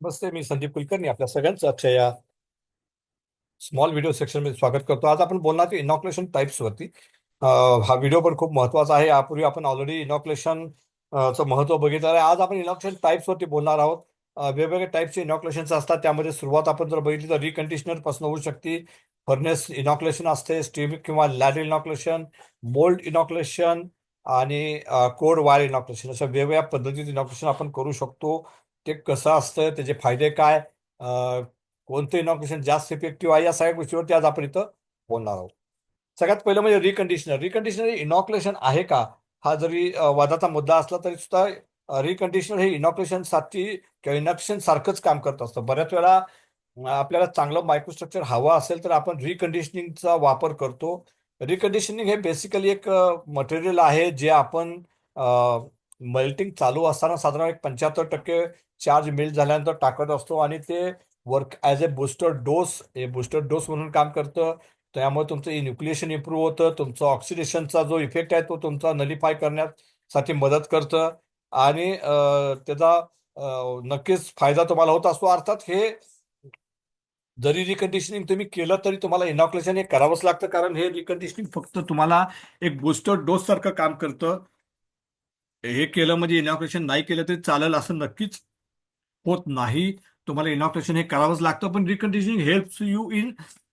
नमस्ते, मी संदीप कुलकर्णी आपल्या सगळ्यांचं आजच्या या स्मॉल व्हिडिओ सेक्शनमध्ये स्वागत करतो. आज आपण बोलणार आहोत इनॉक्युलेशन टाईप्सवरती. हा व्हिडिओ पण खूप महत्त्वाचा आहे. यापूर्वी आपण ऑलरेडी इनॉक्युलेशन चं महत्त्व बघितलं आहे. आज आपण इनॉक्युलेशन टाईप्सवरती बोलणार आहोत. वेगवेगळ्या टाईपचे इनॉक्युलेशन्स असतात. त्यामध्ये सुरुवात आपण जर बघितली तर रिकंडिशनर पासून होऊ शकते. फर्नेस इनॉक्युलेशन असते, स्टीम किंवा लॅटरल इनॉक्युलेशन, मोल्ड इनॉक्युलेशन आणि कोड वायर इनॉक्युलेशन, अशा वेगवेगळ्या पद्धतीत इनॉक्युलेशन आपण करू शकतो. ते कसं असतं, त्याचे फायदे काय, कोणतं इनॉक्युलेशन जास्त इफेक्टिव्ह आहे, या सगळ्या गोष्टीवरती आज आपण इथं बोलणार आहोत. सगळ्यात पहिलं म्हणजे रिकंडिशनर. रिकंडिशनर इनॉक्युलेशन आहे का, हा जरी वादाचा मुद्दा असला तरी सुद्धा रिकंडिशनर हे इनॉक्युलेशनसाठी किंवा इनॉक्युलेशन सारखंच काम करत असतं. बऱ्याच वेळा आपल्याला चांगलं मायक्रोस्ट्रक्चर हवं असेल तर आपण रिकंडिशनिंगचा वापर करतो. रिकंडिशनिंग हे बेसिकली एक मटेरियल आहे जे आपण मेल्टिंग चालू असताना साधारण एक 75% चार्ज मेल्ट झाल्यानंतर टाकत असतो आणि ते work as a booster dose म्हणून काम करतं. त्यामुळे तुमचं न्यूक्लिएशन इम्प्रूव्ह होतं. तुमचा ऑक्सिडेशनचा जो इफेक्ट आहे तो तुमचा नलिफाय करण्यासाठी मदत करतं आणि त्याचा नक्कीच फायदा तुम्हाला होत असतो. अर्थात हे जरी रिकंडिशनिंग तुम्ही केलं तरी तुम्हाला इनॉक्युलेशन हे करावंच लागतं, कारण हे रिकंडिशनिंग फक्त तुम्हाला एक बूस्टर डोस सारखं काम करतं. हे केलं म्हणजे इनॉक्युलेशन नाही केलं तरी चालेल असं नक्कीच होत नाही. तुम्हाला इनॉक्युलेशन हे करावंच लागतं. पण reconditioning helps you in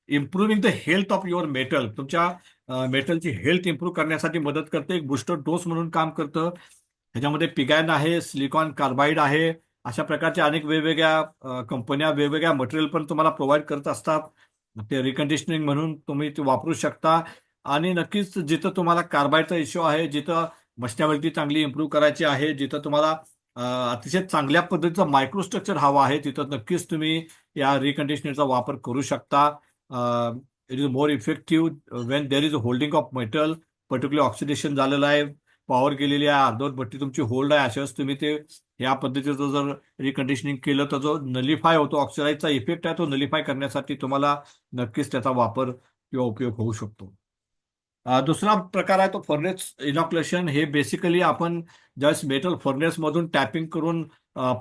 improving the health of your metal. तुमच्या मेटलची हेल्थ इम्प्रूव्ह करण्यासाठी मदत करते. एक बूस्टर डोस म्हणून काम करतं. ह्याच्यामध्ये पिगॅन आहे, सिलिकॉन कार्बाईड आहे, अशा प्रकारच्या अनेक वेगवेगळ्या कंपन्या वेगवेगळ्या मटेरियल पण तुम्हाला प्रोव्हाइड करत असतात. ते रिकंडिशनिंग म्हणून तुम्ही ते वापरू शकता. आणि नक्कीच जिथं तुम्हाला कार्बाईडचा इश्यू आहे, जिथं मस्टॅबिलिटी चांगली इम्प्रूव्ह करायची आहे, जिथं तुम्हाला अतिशय चांगल्या पद्धतीचं मायक्रोस्ट्रक्चर हवं आहे, तिथं नक्कीच तुम्ही या रिकंडिशनरचा वापर करू शकता. It is more effective when there is holding of metal, particular oxidation झालेलं आहे, पॉवर गेलेली आहे, अर्धवट भट्टी तुमची होल्ड आहे, अशाच तुम्ही ते या पद्धतीचं जर रिकंडिशनिंग केलं तर जो नलिफाय होतो, ऑक्सिडाईजचा इफेक्ट आहे तो नलिफाय करण्यासाठी तुम्हाला नक्कीच त्याचा वापर किंवा उपयोग होऊ शकतो. दुसरा प्रकार आहे तो फर्नेस इनॉक्युलेशन. हे बेसिकली आपण ज्यावेळेस मेटल फर्नेसमधून टॅपिंग करून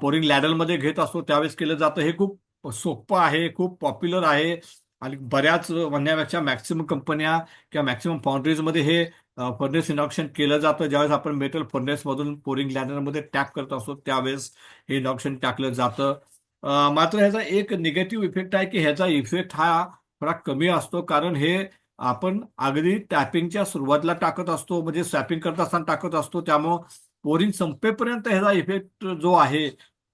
पोरिंग लॅडलमध्ये घेत असतो त्यावेळेस केलं जातं. हे खूप सोपं आहे, खूप पॉप्युलर आहे आणि बऱ्याच म्हणण्यापेक्षा मॅक्सिमम कंपन्या किंवा मॅक्सिमम फाउंड्रीजमध्ये हे फर्नेस इनॉक्शन केलं जातं. ज्यावेळेस आपण मेटल फर्नेसमधून पोरिंग लॅडलमध्ये टॅप करत असतो त्यावेळेस हे इनॉक्शन टाकलं जातं. मात्र ह्याचा एक निगेटिव्ह इफेक्ट आहे की ह्याचा इफेक्ट हा थोडा कमी असतो, कारण हे आपण अगदी टॅपिंगच्या सुरुवातीला टाकत असतो, म्हणजे स्वॅपिंग करत असताना टाकत असतो. त्यामुळं पोरिंग संपेपर्यंत ह्याचा इफेक्ट जो आहे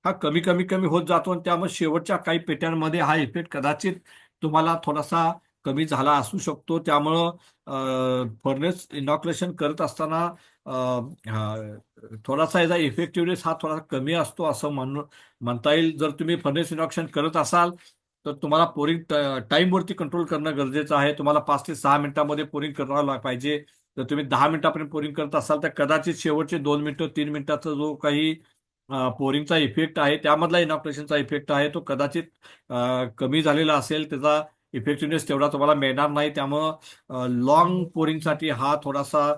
हा कमी कमी कमी होत जातो आणि त्यामुळे शेवटच्या काही पेट्यांमध्ये हा इफेक्ट कदाचित तुम्हाला थोडासा कमी झाला असू शकतो. त्यामुळं फर्नेस इनॉक्युलेशन करत असताना थोडासा याचा इफेक्टिव्हनेस हा थोडा कमी असतो असं म्हणता येईल. जर तुम्ही फर्नेस इनॉक्युलेशन करत असाल तर तुम्हाला पोरिंग टाईमवरती कंट्रोल करणं गरजेचं आहे. तुम्हाला 5 ते 6 मिनिटांमध्ये पोरिंग करायला पाहिजे. जर तुम्ही 10 मिनिटापर्यंत पोरिंग करत असाल तर कदाचित शेवटचे 2 मिनिटं 3 मिनिटाचा जो काही पोरिंगचा इफेक्ट आहे, त्यामधला इनॉक्युलेशनचा इफेक्ट आहे तो कदाचित कमी झालेला असेल. त्याचा इफेक्टिव्हनेस तेवढा तुम्हाला मिळणार नाही. त्यामुळं लॉंग पोरिंगसाठी हा थोडासा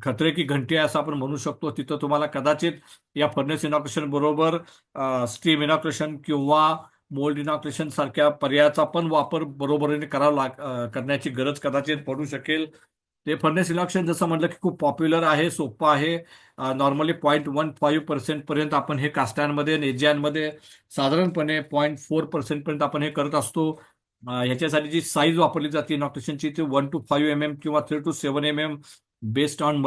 खतरे की घंटी आहे असं आपण म्हणू शकतो. तिथं तुम्हाला कदाचित या फर्नेस इनॉक्युलेशन बरोबर स्टीम इनॉक्युलेशन किंवा मोल्ड इनॉक्युलेशन सारख्या पर्यायाचा पण वापर बरोबरीने करण्याची गरज कदाचित पडू शकेल. ते फर्नेस इनॉक्युलेशन जसं म्हटलं की खूप पॉप्युलर आहे, सोपं आहे. नॉर्मली 0.15% पर्यंत आपण हे कास्टांमध्ये आणि एजियांमध्ये साधारणपणे 0.4% पर्यंत आपण हे करत असतो. ह्याच्यासाठी जी साईज वापरली जाते इनॉक्युलेशनची ती 1 to 5 mm किंवा 3 to 7 mm based on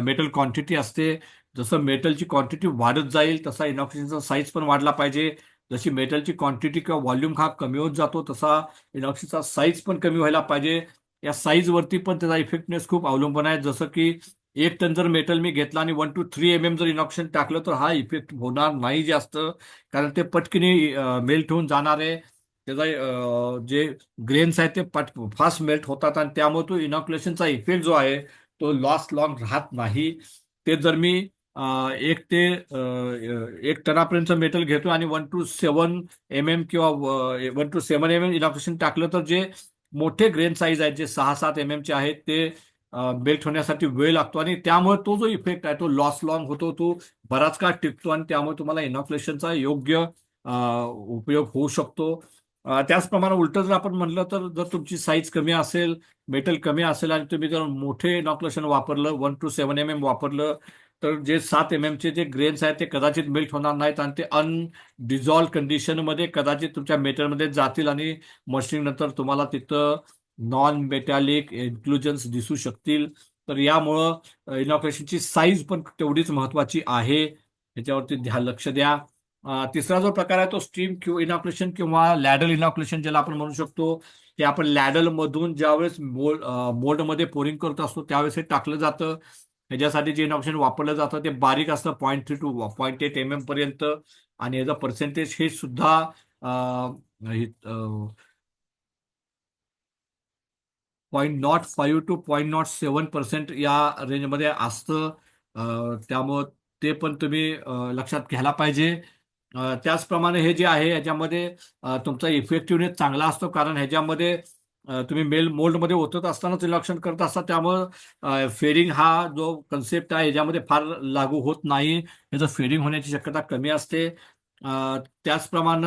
metal quantity असते. जसं मेटलची क्वांटिटी वाढत जाईल तसा इनॉक्युलेशनचा साईज पण वाढला पाहिजे. जशी मेटलची क्वांटिटी किंवा व्हॉल्यूम हा कमी होत जातो तसा इनॉक्सिजनचा साईज पण कमी व्हायला पाहिजे. या साईजवरती पण त्याचा इफेक्टनेस खूप अवलंबून आहे. जसं की 1 टन जर मेटल मी घेतला आणि 1 to 3 mm जर इनॉक्सिजन टाकलं तर हा इफेक्ट होणार नाही जास्त, कारण ते पटकनी मेल्ट होऊन जाणार आहे. त्याचा जे ग्रेन्स आहेत ते फास्ट मेल्ट होतात आणि त्यामुळे तो इनॉक्युलेशनचा इफेक्ट जो आहे तो लॉस लॉंग राहत नाही. ते जर मी 1 टनापर्यंत मेटल घेतो आणि 1 to 7 mm किंवा 1 to 7 mm इनॉक्युलेशन टाकलं तर जे मोठे ग्रेन साईज आहेत जे 6-7 mm चे आहेत ते मेल्ट होण्यासाठी वेळ लागतो आणि त्यामुळे तो जो इफेक्ट आहे तो लॉस लॉंग होतो, तो बराच काळ टिकतो आणि त्यामुळे तुम्हाला इनॉक्युलेशनचा योग्य उपयोग होऊ शकतो. त्याचप्रमाणे उलटं जर आपण म्हणलं तर जर तुमची साईज कमी असेल, मेटल कमी असेल आणि तुम्ही जर मोठे इनॉक्युलेशन वापरलं 1 to 7 mm वापरलं तर जे 7 mm चे जे ग्रेन्स आहेत ते कदाचित मेल्ट होणार नाहीत आणि ते अनडिझॉल्व कंडिशनमध्ये कदाचित तुमच्या मेटलमध्ये जातील आणि मशीन नंतर तुम्हाला तिथं नॉन मेटॅलिक इन्क्लुजन्स दिसू शकतील. तर यामुळं इनॉक्युलेशनची साईज पण तेवढीच महत्वाची आहे. याच्यावरती लक्ष द्या. तिसरा जो प्रकार आहे तो स्टीम इनॉक्युलेशन किंवा लॅडल इनॉक्युलेशन ज्याला आपण म्हणू शकतो. ते आपण लॅडल मधून ज्यावेळेस मोल्डमध्ये पोरिंग करत असतो त्यावेळेस हे टाकलं जातं. ह्याच्यासाठी जे इनॉक्युलेशन वापरलं जातं ते बारीक असतं 0.3 to 0.8 mm पर्यंत आणि याचं पर्सेंटेज हे सुद्धा 0.05 to 0.07% या रेंजमध्ये असतं. त्यामुळं ते पण तुम्ही लक्षात घ्यायला पाहिजे. त्याचप्रमाणे हे जे आहे याच्यामध्ये तुमचा इफेक्टिव्हनेस चांगला असतो कारण ह्याच्यामध्ये तुम्ही मोल्डमध्ये ओतत असतानाच रिलॅक्शन करत असता त्यामुळं फेडिंग हा जो कन्सेप्ट आहे याच्यामध्ये फार लागू होत नाही. याचं फेडिंग होण्याची शक्यता कमी असते. त्याचप्रमाणे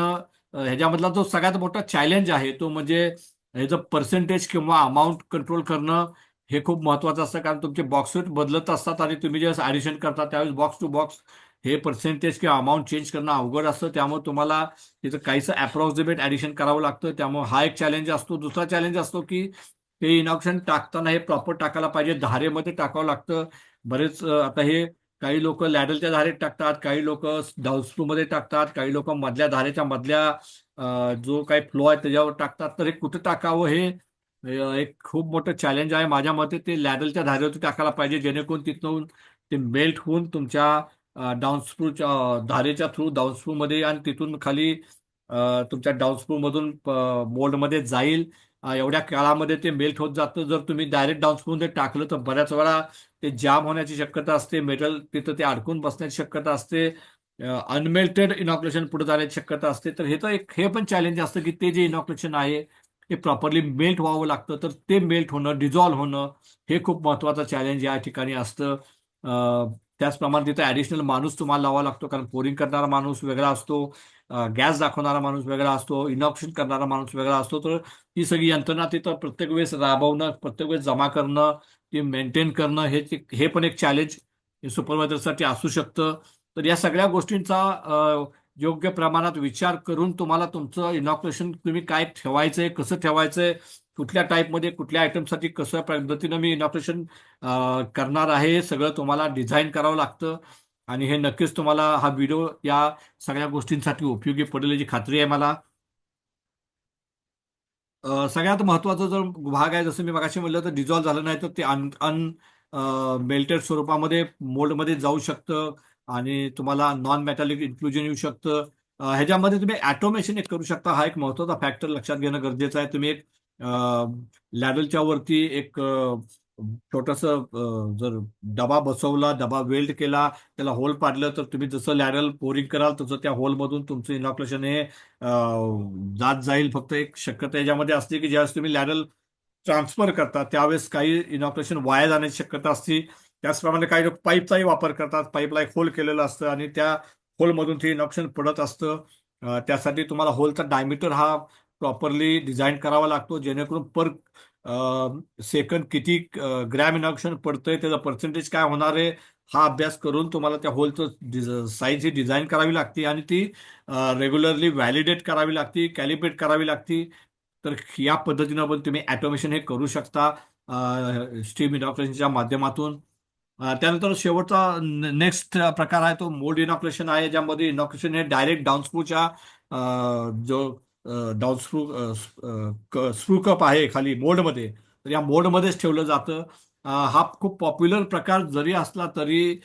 ह्याच्यामधला जो सगळ्यात मोठा चॅलेंज आहे तो म्हणजे ह्याचं पर्सेंटेज किंवा अमाऊंट कंट्रोल करणं हे खूप महत्वाचं असतं कारण तुमचे बॉक्सेट बदलत असतात आणि तुम्ही ज्यावेळेस ऍडिशन करता त्यावेळेस बॉक्स टू बॉक्स हे पर्सेंटेज किंवा अमाऊंट चेंज करणं अवघड असतं. त्यामुळे तुम्हाला तिथं काहीसं अप्रॉक्सिमेट ऍडिशन करावं लागतं. त्यामुळे हा एक चॅलेंज असतो. दुसरा चॅलेंज असतो की ते इनॉक्शन टाकताना हे प्रॉपर टाकायला पाहिजे. धारेमध्ये टाकावं लागतं. बरेच आता हे काही लोक लॅडलच्या धारेत टाकतात, काही लोक डाऊनस्क्रूमध्ये टाकतात, काही लोक मधल्या धारेच्या मधल्या जो काही फ्लो आहे त्याच्यावर टाकतात. तर हे कुठं टाकावं हे एक खूप मोठं चॅलेंज आहे. माझ्या मते ते लॅडलच्या धारेवरती टाकायला पाहिजे जेणेकरून तिथून ते मेल्ट होऊन तुमच्या डाऊनस्क्रूच्या धारेच्या थ्रू डाऊनस्क्रूमध्ये आणि तिथून खाली तुमच्या डाऊनस्क्रूमधून मोल्डमध्ये जाईल. एवढ्या काळामध्ये ते मेल्ट होत जातं. जर तुम्ही डायरेक्ट डाऊनस्क्रूमध्ये टाकलं तर बऱ्याच वेळा ते जाम होण्याची शक्यता असते. मेटल तिथं ते अडकून बसण्याची शक्यता असते. अनमेल्टेड इनॉक्युलेशन पुढे जाण्याची शक्यता असते. तर हे तर एक हे पण चॅलेंज असतं की ते जे इनॉक्युलेशन आहे ते प्रॉपरली मेल्ट व्हावं लागतं. तर ते मेल्ट होणं, डिझॉल्व्ह होणं हे खूप महत्वाचं चॅलेंज या ठिकाणी असतं. त्याचप्रमाणे तिथे ऍडिशनल माणूस तुम्हाला लावावा लागतो कारण पोरिंग करणारा माणूस वेगळा असतो, गॅस दाखवणारा माणूस वेगळा असतो, इनॉक्युलेशन करणारा माणूस वेगळा असतो. तर ही सगळी यंत्रणा तिथं प्रत्येक वेळेस राबवणं, प्रत्येक वेळेस जमा करणं, ती मेंटेन करणं हे पण एक चॅलेंज सुपरवायझरसाठी असू शकतं. तर या सगळ्या गोष्टींचा योग्य प्रमाणात विचार करून तुम्हाला तुमचं इनॉक्युलेशन तुम्ही काय ठेवायचंय, कसं ठेवायचंय, कुठल्या टाईपमध्ये कुठल्या आयटमसाठी कसं पद्धतीनं मी इनॉक्युलेशन करणार आहे हे सगळं तुम्हाला डिझाईन करावं लागतं. आणि हे नक्कीच तुम्हाला हा व्हिडिओ या सगळ्या गोष्टींसाठी उपयोगी पडेल याची खात्री आहे मला. सगळ्यात महत्वाचा जो भाग आहे जसं मी मगाशी म्हटलं तर डिझॉल्व्ह झालं नाही तर ते अन अन मेल्टेड स्वरूपामध्ये मोल्डमध्ये जाऊ शकतं आणि तुम्हाला नॉन मेटॅलिक इन्क्लुजन येऊ शकतं. ह्याच्यामध्ये तुम्ही ॲटोमेशन एक करू शकता. हा एक महत्वाचा फॅक्टर लक्षात घेणं गरजेचं आहे. तुम्ही एक लॅडलच्या वरती एक छोटस जर डबा बसवला, डबा वेल्ड केला, त्याला होल पाडलं तर तुम्ही जसं लॅडल पोरिंग कराल तसं त्या होलमधून तुमचं इनॉक्युलेशन हे जात जाईल. फक्त एक शक्यता याच्यामध्ये असते की ज्यावेळेस तुम्ही लॅडल ट्रान्सफर करता त्यावेळेस काही इनॉक्युलेशन वाया जाण्याची शक्यता असते. त्याचप्रमाणे काही लोक पाईपचाही वापर करतात. पाईपला एक होल केलेलं असतं आणि त्या होलमधून ते इनॉक्युलेशन पडत असतं. त्यासाठी तुम्हाला होलचा डायमीटर हा प्रॉपरली डिझाईन करावा लागतो जेणेकरून पर सेकंड किती ग्रॅम इनॉक्युलेशन पडतंय, त्याचं पर्सेंटेज काय होणार आहे हा अभ्यास करून तुम्हाला त्या होलचं साईज ही डिझाईन करावी लागते आणि ती रेग्युलरली व्हॅलिडेट करावी लागते, कॅलिब्रेट करावी लागते. तर या पद्धतीनं पण तुम्ही ऑटोमेशन हे करू शकता स्टीम इनॉक्युलेशनच्या माध्यमातून. त्यानंतर शेवटचा नेक्स्ट प्रकार आहे तो मोल्ड इनॉक्युलेशन आहे, ज्यामध्ये इनॉक्युलेशन हे डायरेक्ट डाऊनस्क्रूच्या जो स्क्रू कप आहे खाली मोल्डमध्ये तर या मोल्डमध्येच ठेवलं जातं. हा खूप पॉप्युलर प्रकार जरी असला तरी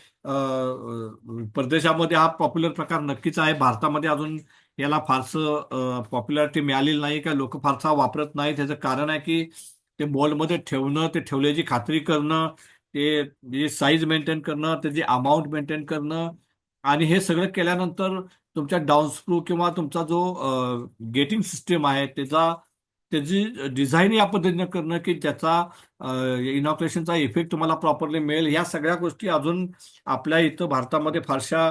परदेशामध्ये हा पॉप्युलर प्रकार नक्कीच आहे. भारतामध्ये अजून याला फारसं पॉप्युलॅरिटी मिळालेली नाही का लोक फारसा वापरत नाहीत. त्याचं कारण आहे की ते मोल्डमध्ये ठेवणं, ते ठेवल्याची खात्री करणं, ते साईज मेंटेन करणं, त्याची अमाऊंट मेंटेन करणं आणि हे सगळं केल्यानंतर तुमच्या डाऊनस्क्रू किंवा तुमचा जो गेटिंग सिस्टीम आहे त्याची डिझाईन या पद्धतीनं करणं की त्याचा इनॉक्युलेशनचा इफेक्ट तुम्हाला प्रॉपरली मिळेल. या सगळ्या गोष्टी अजून आपल्या इथं भारतामध्ये फारशा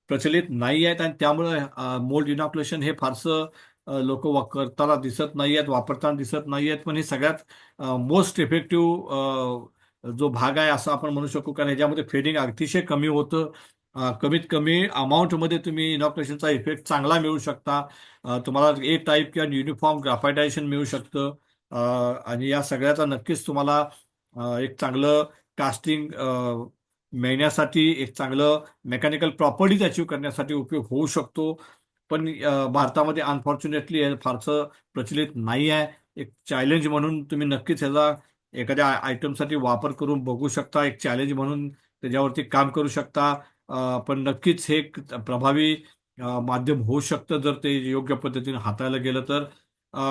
प्रचलित नाही आहेत आणि त्यामुळे मोल्ड इनॉक्युलेशन हे फारसं लोक करताना दिसत नाही आहेत, वापरताना दिसत नाही आहेत. पण हे सगळ्यात मोस्ट इफेक्टिव्ह जो भाग आहे असं आपण म्हणू शकू, कारण ह्याच्यामध्ये फेडिंग अतिशय कमी होतं. कमीत कमी अमाऊंटमध्ये तुम्ही इनॉक्युलेशनचा इफेक्ट चांगला मिळू शकता. तुम्हाला ए टाईप किंवा युनिफॉर्म ग्राफायटायझेशन मिळू शकतं. आणि या सगळ्याचा नक्कीच तुम्हाला एक चांगलं कास्टिंग मिळण्यासाठी, एक चांगलं मेकॅनिकल प्रॉपर्टीज अचीव्ह करण्यासाठी उपयोग होऊ शकतो. पण भारतामध्ये अनफॉर्च्युनेटली हे फारसं प्रचलित नाही आहे. एक चॅलेंज म्हणून तुम्ही नक्कीच ह्याचा एखाद्या आयटमसाठी वापर करून बघू शकता. एक चॅलेंज म्हणून त्याच्यावरती काम करू शकता. पण नक्कीच हे एक प्रभावी माध्यम होऊ शकतं जर ते योग्य पद्धतीने हाताळलं गेलं तर.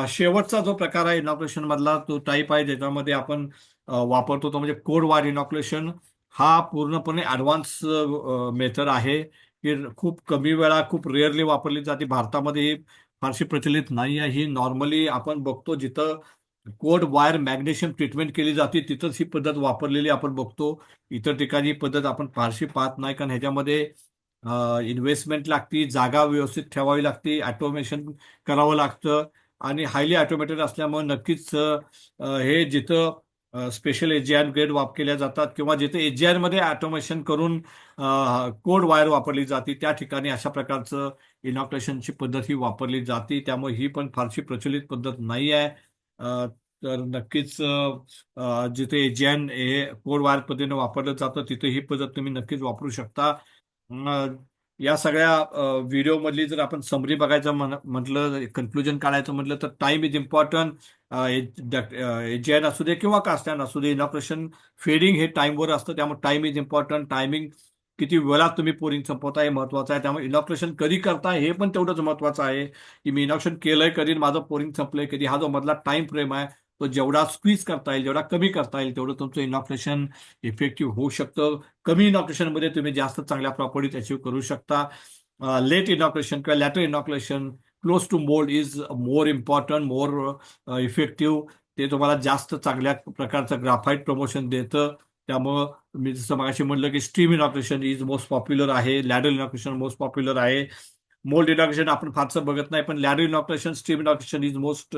शेवटचा जो प्रकार आहे इनॉक्युलेशन मधला तो टाईप आहे ज्याच्यामध्ये आपण वापरतो तो म्हणजे कोड वायर इनॉक्युलेशन. हा पूर्णपणे ॲडव्हान्स मेथड आहे की खूप कमी वेळा, खूप रेअरली वापरली जाते. भारतामध्ये ही फारशी प्रचलित नाही आहे. ही नॉर्मली आपण बघतो जिथं कोड वायर मॅग्नेशियम ट्रीटमेंट केली जाते तिथंच ही पद्धत वापरलेली आपण बघतो. इतर ठिकाणी ही पद्धत आपण फारशी पाहत नाही, कारण ह्याच्यामध्ये इन्व्हेस्टमेंट लागती, जागा व्यवस्थित ठेवावी लागते, ऑटोमेशन करावं लागतं आणि हायली ऑटोमेटेड असल्यामुळे नक्कीच हे जिथं स्पेशल एजीआर ग्रेड केल्या जातात किंवा जिथे एजीआर मध्ये ऑटोमेशन करून कोड वायर वापरली जाते त्या ठिकाणी अशा प्रकारचं इनॉक्युलेशनची पद्धत ही वापरली जाते. त्यामुळे ही पण फारशी प्रचलित पद्धत नाही आहे. तर नक्कीच जिथे एजीआर हे कोड वायर पद्धतीने वापरलं जातं तिथे ही पद्धत तुम्ही नक्कीच वापरू शकता. या सगळ्या व्हिडिओमधली जर आपण समरी बघायचं म्हटलं, कन्क्लुजन काढायचं म्हटलं तर टाइम इज इम्पॉर्टंट. एजीआयन असू दे किंवा कास्टॅन असू दे, इनॉक्युलेशन फेडिंग हे टाईमवर असतं. त्यामुळे टाइम इज इम्पॉर्टंट. टायमिंग किती वेळात तुम्ही पोरिंग संपवताय हे महत्वाचं आहे. त्यामुळे इनॉक्युलेशन कधी करताय हे पण तेवढंच महत्वाचं आहे की मी इनॉक्युलेशन केलंय कधी, माझं पोरिंग संपलंय कधी. हा जो मधला टाइम फ्रेम आहे तो जेवढा स्क्वीज करता येईल, जेवढा कमी करता येईल तेवढं तुमचं इनॉक्युलेशन इफेक्टिव्ह होऊ शकतं. कमी इनॉक्युलेशनमध्ये तुम्ही जास्त चांगल्या प्रॉपर्टीज अचीव्ह करू शकता. लेट इनॉक्युलेशन किंवा later inoculation close to mould is more important, more effective. ते तुम्हाला जास्त चांगल्या प्रकारचं ग्राफाईट प्रमोशन देतं. त्यामुळं मी जसं मगाशी म्हटलं की stream inoculation is most popular आहे, लॅडर इनॉक्युलेशन मोस्ट पॉप्युलर आहे. मोल्ड इनॉक्युलेशन आपण फारसं बघत नाही, पण ladle inoculation, stream inoculation is most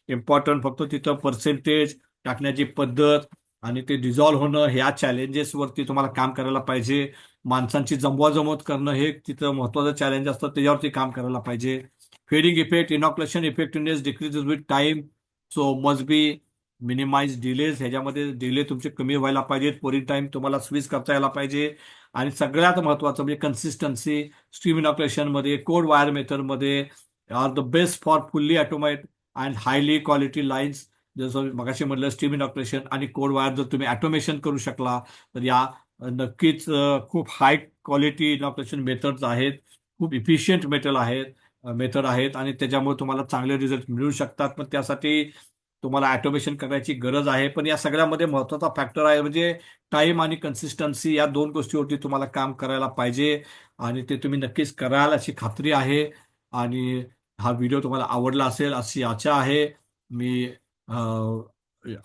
important. फक्त तिथं पर्सेंटेज टाकण्याची पद्धत आणि ते डिझॉल्व्ह होणं ह्या चॅलेंजेसवरती तुम्हाला काम करायला पाहिजे. माणसांची जमवाजमत करणं हे तिथं महत्वाचं चॅलेंज असतं, त्याच्यावरती काम करायला पाहिजे. Fading effect, inoculation effectiveness decreases with time, so must be minimize delays. ह्याच्यामध्ये डिले तुमचे कमी व्हायला पाहिजेत. पोरिंग टाइम तुम्हाला स्विच करता यायला पाहिजे. आणि सगळ्यात महत्वाचं म्हणजे कन्सिस्टन्सी. स्ट्रीम इनॉक्युलेशनमध्ये, कोड वायर मेथडमध्ये are the best for fully automate and highly quality lines. जसं मगाशी म्हटलं, स्ट्रीम इनॉक्युलेशन आणि कोड वायर जर तुम्ही ऑटोमेशन करू शकला तर या नक्कीच खूप हाय क्वालिटी इनॉक्युलेशन मेथड्स आहेत, खूप इफिशियंट मेथड आहेत आणि त्याच्यामुळे तुम्हाला चांगले रिझल्ट मिळू शकतात. पण त्यासाठी तुम्हाला ऑटोमेशन करायची गरज आहे. पण या सगळ्यामध्ये महत्वाचा फॅक्टर आहे म्हणजे टाइम आणि कन्सिस्टन्सी. या दोन गोष्टीवरती तुम्हाला काम करायला पाहिजे आणि ते तुम्ही नक्कीच कराल अशी खात्री आहे. आणि हा व्हिडिओ तुम्हाला आवडला असेल अशी आशा आहे. मी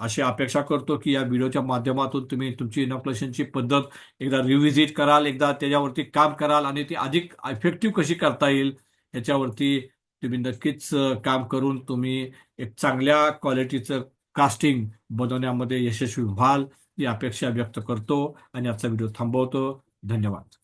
अशी अपेक्षा करतो की या व्हिडिओच्या माध्यमातून तुम्ही तुमची इनॉक्युलेशनची पद्धत एकदा रिव्हिजिट कराल, एकदा त्याच्यावरती काम कराल आणि ती अधिक इफेक्टिव्ह कशी करता येईल याच्यावरती तुम्ही नक्कीच काम करून तुम्ही एक चांगल्या क्वालिटीचं कास्टिंग बनवण्यामध्ये यशस्वी व्हाल ही अपेक्षा व्यक्त करतो आणि आजचा व्हिडिओ थांबवतो. धन्यवाद.